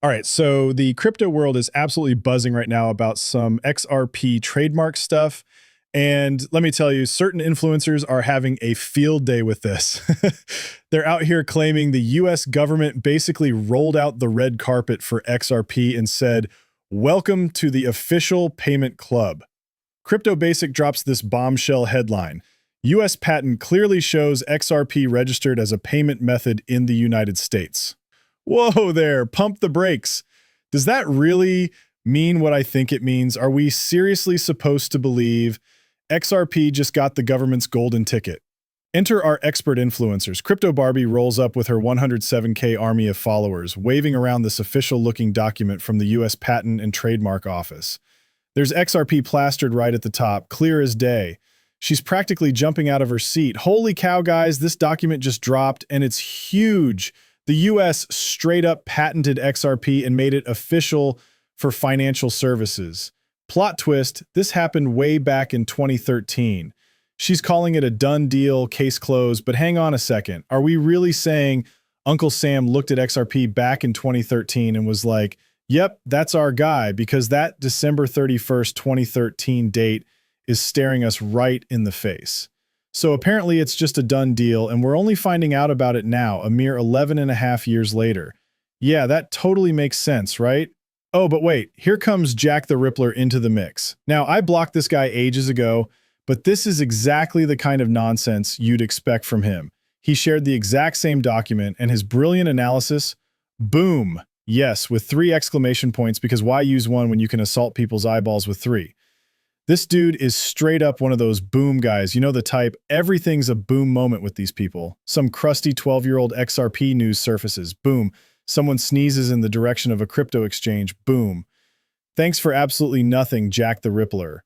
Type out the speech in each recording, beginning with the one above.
All right, so the crypto world is absolutely buzzing right now about some XRP trademark stuff. And let me tell you, certain influencers are having a field day with this. They're out here claiming the US government basically rolled out the red carpet for XRP and said, "Welcome to the official payment club." Crypto Basic drops this bombshell headline. US patent clearly shows XRP registered as a payment method in the United States. Whoa there, pump the brakes. Does that really mean what I think it means? Are we seriously supposed to believe XRP just got the government's golden ticket? Enter our expert influencers. Crypto Barbie rolls up with her 107K army of followers, waving around this official-looking document from the US Patent and Trademark Office. There's XRP plastered right at the top, clear as day. She's practically jumping out of her seat. Holy cow, guys, this document just dropped, and it's huge. The US straight up patented XRP and made it official for financial services. Plot twist, this happened way back in 2013. She's calling it a done deal, case closed, but hang on a second. Are we really saying Uncle Sam looked at XRP back in 2013 and was like, yep, that's our guy, because that December 31st, 2013 date is staring us right in the face. So apparently it's just a done deal, and we're only finding out about it now, a mere 11 and a half years later. Yeah, that totally makes sense, right? Oh, but wait, here comes Jack the Rippler into the mix. Now, I blocked this guy ages ago, but this is exactly the kind of nonsense you'd expect from him. He shared the exact same document, and his brilliant analysis, boom, yes, with 3 exclamation points, because why use one when you can assault people's eyeballs with 3? This dude is straight up one of those boom guys. You know the type, everything's a boom moment with these people. Some crusty 12-year-old XRP news surfaces, boom. Someone sneezes in the direction of a crypto exchange, boom. Thanks for absolutely nothing, Jack the Rippler.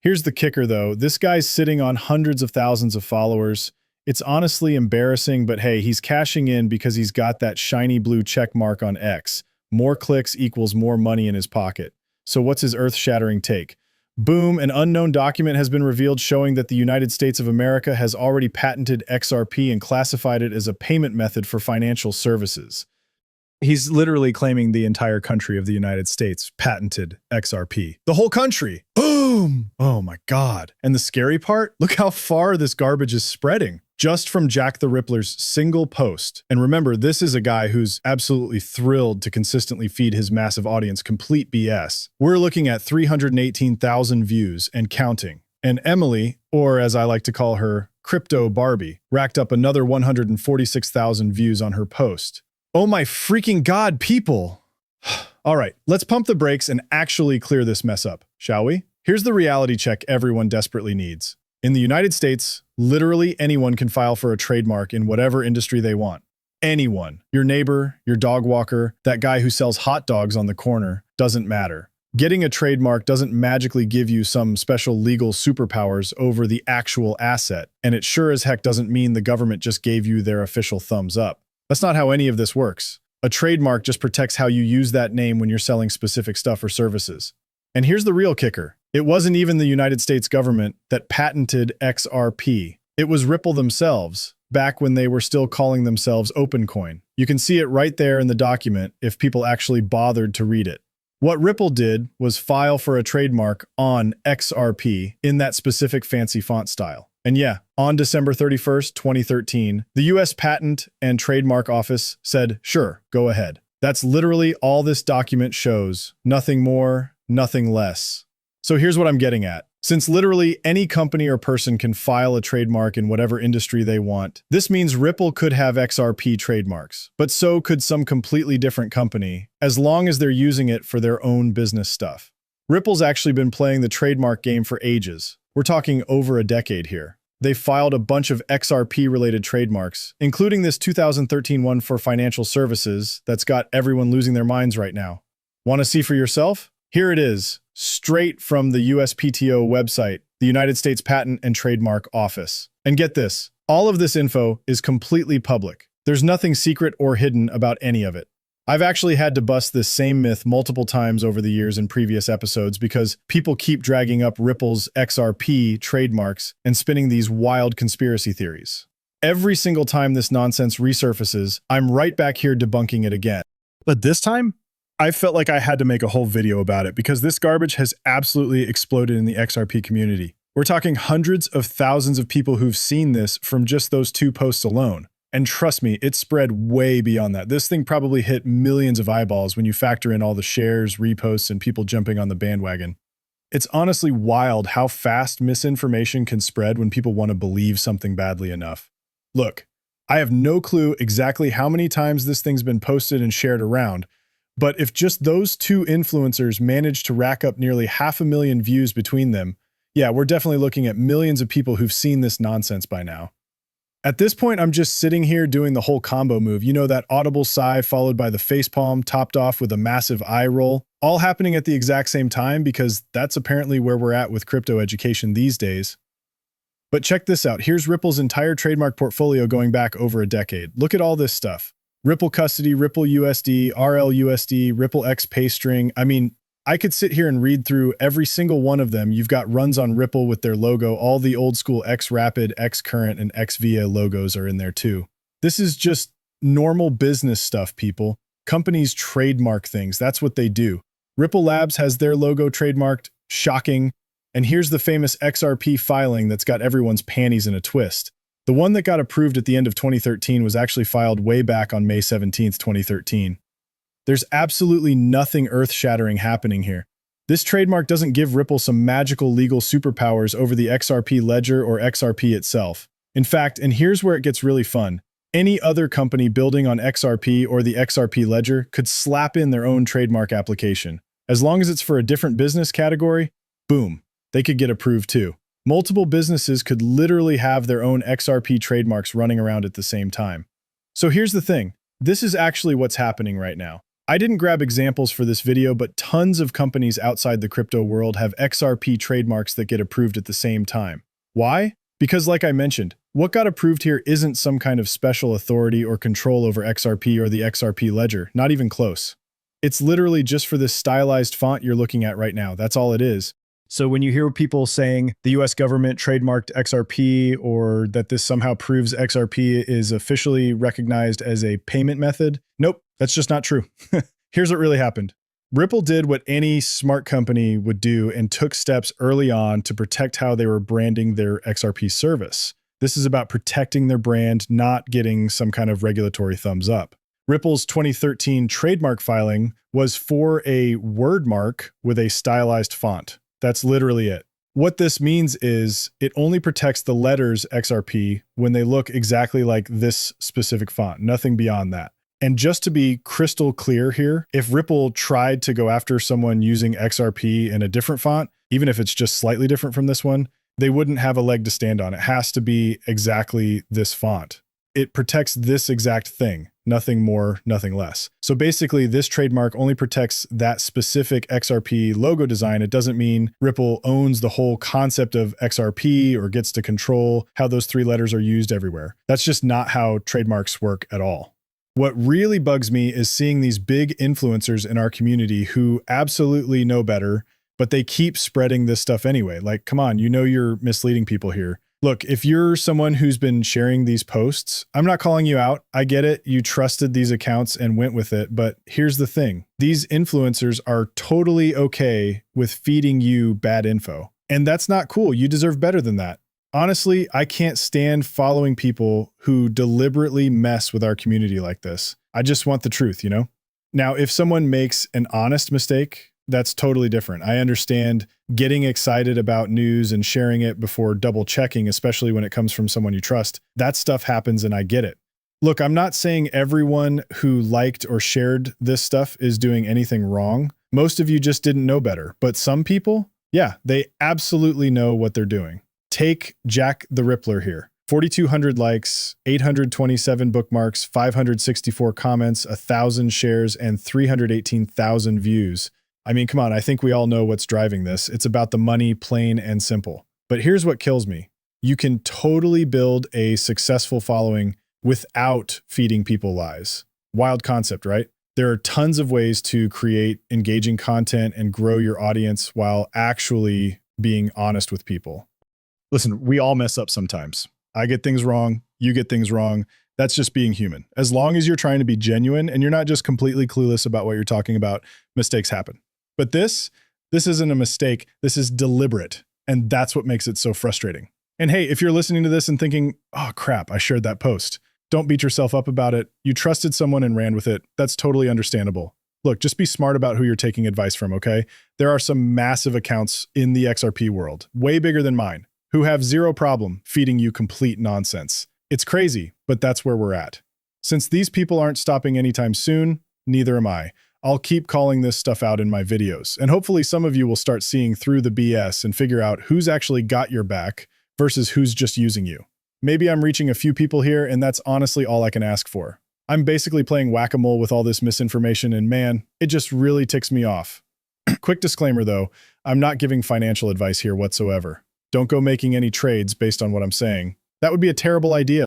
Here's the kicker though, this guy's sitting on hundreds of thousands of followers. It's honestly embarrassing, but hey, he's cashing in because he's got that shiny blue check mark on X. More clicks equals more money in his pocket. So what's his earth-shattering take? Boom, an unknown document has been revealed showing that the United States of America has already patented XRP and classified it as a payment method for financial services. He's literally claiming the entire country of the United States patented XRP. The whole country. Boom! Oh my God. And the scary part? Look how far this garbage is spreading. Just from Jack the Rippler's single post. And remember, this is a guy who's absolutely thrilled to consistently feed his massive audience complete BS. We're looking at 318,000 views and counting. And Emily, or as I like to call her, Crypto Barbie, racked up another 146,000 views on her post. Oh my freaking God, people! All right, let's pump the brakes and actually clear this mess up, shall we? Here's the reality check everyone desperately needs. In the United States, literally anyone can file for a trademark in whatever industry they want. Anyone. Your neighbor, your dog walker, that guy who sells hot dogs on the corner, doesn't matter. Getting a trademark doesn't magically give you some special legal superpowers over the actual asset, and it sure as heck doesn't mean the government just gave you their official thumbs up. That's not how any of this works. A trademark just protects how you use that name when you're selling specific stuff or services. And here's the real kicker. It wasn't even the United States government that patented XRP. It was Ripple themselves, back when they were still calling themselves OpenCoin. You can see it right there in the document if people actually bothered to read it. What Ripple did was file for a trademark on XRP in that specific fancy font style. And yeah, on December 31st, 2013, the US Patent and Trademark Office said, sure, go ahead. That's literally all this document shows. Nothing more, nothing less. So here's what I'm getting at. Since literally any company or person can file a trademark in whatever industry they want, this means Ripple could have XRP trademarks, but so could some completely different company, as long as they're using it for their own business stuff. Ripple's actually been playing the trademark game for ages. We're talking over a decade here. They filed a bunch of XRP-related trademarks, including this 2013 one for financial services that's got everyone losing their minds right now. Want to see for yourself? Here it is, straight from the USPTO website, the United States Patent and Trademark Office. And get this, all of this info is completely public. There's nothing secret or hidden about any of it. I've actually had to bust this same myth multiple times over the years in previous episodes because people keep dragging up Ripple's XRP trademarks and spinning these wild conspiracy theories. Every single time this nonsense resurfaces, I'm right back here debunking it again. But this time, I felt like I had to make a whole video about it because this garbage has absolutely exploded in the XRP community. We're talking hundreds of thousands of people who've seen this from just those 2 posts alone. And trust me, it spread way beyond that. This thing probably hit millions of eyeballs when you factor in all the shares, reposts, and people jumping on the bandwagon. It's honestly wild how fast misinformation can spread when people want to believe something badly enough. Look, I have no clue exactly how many times this thing's been posted and shared around, but if just those 2 influencers managed to rack up nearly 500,000 views between them, yeah, we're definitely looking at millions of people who've seen this nonsense by now. At this point, I'm just sitting here doing the whole combo move. You know, that audible sigh followed by the facepalm topped off with a massive eye roll, all happening at the exact same time because that's apparently where we're at with crypto education these days. But check this out. Here's Ripple's entire trademark portfolio going back over a decade. Look at all this stuff. Ripple Custody, Ripple USD, RLUSD, Ripple X Paystring. I mean, I could sit here and read through every single one of them. You've got runs on Ripple with their logo. All the old school X Rapid, X Current, and X Via logos are in there too. This is just normal business stuff, people. Companies trademark things. That's what they do. Ripple Labs has their logo trademarked. Shocking. And here's the famous XRP filing that's got everyone's panties in a twist. The one that got approved at the end of 2013 was actually filed way back on May 17th, 2013. There's absolutely nothing earth-shattering happening here. This trademark doesn't give Ripple some magical legal superpowers over the XRP ledger or XRP itself. In fact, and here's where it gets really fun, any other company building on XRP or the XRP ledger could slap in their own trademark application. As long as it's for a different business category, boom, they could get approved too. Multiple businesses could literally have their own XRP trademarks running around at the same time. So here's the thing. This is actually what's happening right now. I didn't grab examples for this video, but tons of companies outside the crypto world have XRP trademarks that get approved at the same time. Why? Because like I mentioned, what got approved here isn't some kind of special authority or control over XRP or the XRP ledger, not even close. It's literally just for this stylized font you're looking at right now. That's all it is. So when you hear people saying the US government trademarked XRP or that this somehow proves XRP is officially recognized as a payment method, nope, that's just not true. Here's what really happened. Ripple did what any smart company would do and took steps early on to protect how they were branding their XRP service. This is about protecting their brand, not getting some kind of regulatory thumbs up. Ripple's 2013 trademark filing was for a word mark with a stylized font. That's literally it. What this means is it only protects the letters XRP when they look exactly like this specific font, nothing beyond that. And just to be crystal clear here, if Ripple tried to go after someone using XRP in a different font, even if it's just slightly different from this one, they wouldn't have a leg to stand on. It has to be exactly this font. It protects this exact thing, nothing more, nothing less. So basically, this trademark only protects that specific XRP logo design. It doesn't mean Ripple owns the whole concept of XRP or gets to control how those 3 letters are used everywhere. That's just not how trademarks work at all. What really bugs me is seeing these big influencers in our community who absolutely know better, but they keep spreading this stuff anyway. Like, come on, you know you're misleading people here. Look, if you're someone who's been sharing these posts, I'm not calling you out. I get it. You trusted these accounts and went with it. But here's the thing. These influencers are totally okay with feeding you bad info. And that's not cool. You deserve better than that. Honestly, I can't stand following people who deliberately mess with our community like this. I just want the truth, you know? Now, if someone makes an honest mistake, that's totally different. I understand getting excited about news and sharing it before double checking, especially when it comes from someone you trust. That stuff happens and I get it. Look, I'm not saying everyone who liked or shared this stuff is doing anything wrong. Most of you just didn't know better. But some people, yeah, they absolutely know what they're doing. Take Jack the Rippler here. 4,200 likes, 827 bookmarks, 564 comments, 1,000 shares, and 318,000 views. I mean, come on, I think we all know what's driving this. It's about the money, plain and simple. But here's what kills me. You can totally build a successful following without feeding people lies. Wild concept, right? There are tons of ways to create engaging content and grow your audience while actually being honest with people. Listen, we all mess up sometimes. I get things wrong. You get things wrong. That's just being human. As long as you're trying to be genuine and you're not just completely clueless about what you're talking about, mistakes happen. But this isn't a mistake. This is deliberate. And that's what makes it so frustrating. And hey, if you're listening to this and thinking, oh crap, I shared that post, don't beat yourself up about it. You trusted someone and ran with it. That's totally understandable. Look, just be smart about who you're taking advice from, okay? There are some massive accounts in the XRP world, way bigger than mine, who have zero problem feeding you complete nonsense. It's crazy, but that's where we're at. Since these people aren't stopping anytime soon, neither am I. I'll keep calling this stuff out in my videos, and hopefully some of you will start seeing through the BS and figure out who's actually got your back versus who's just using you. Maybe I'm reaching a few people here, and that's honestly all I can ask for. I'm basically playing whack-a-mole with all this misinformation, and man, it just really ticks me off. Quick disclaimer though, I'm not giving financial advice here whatsoever. Don't go making any trades based on what I'm saying. That would be a terrible idea.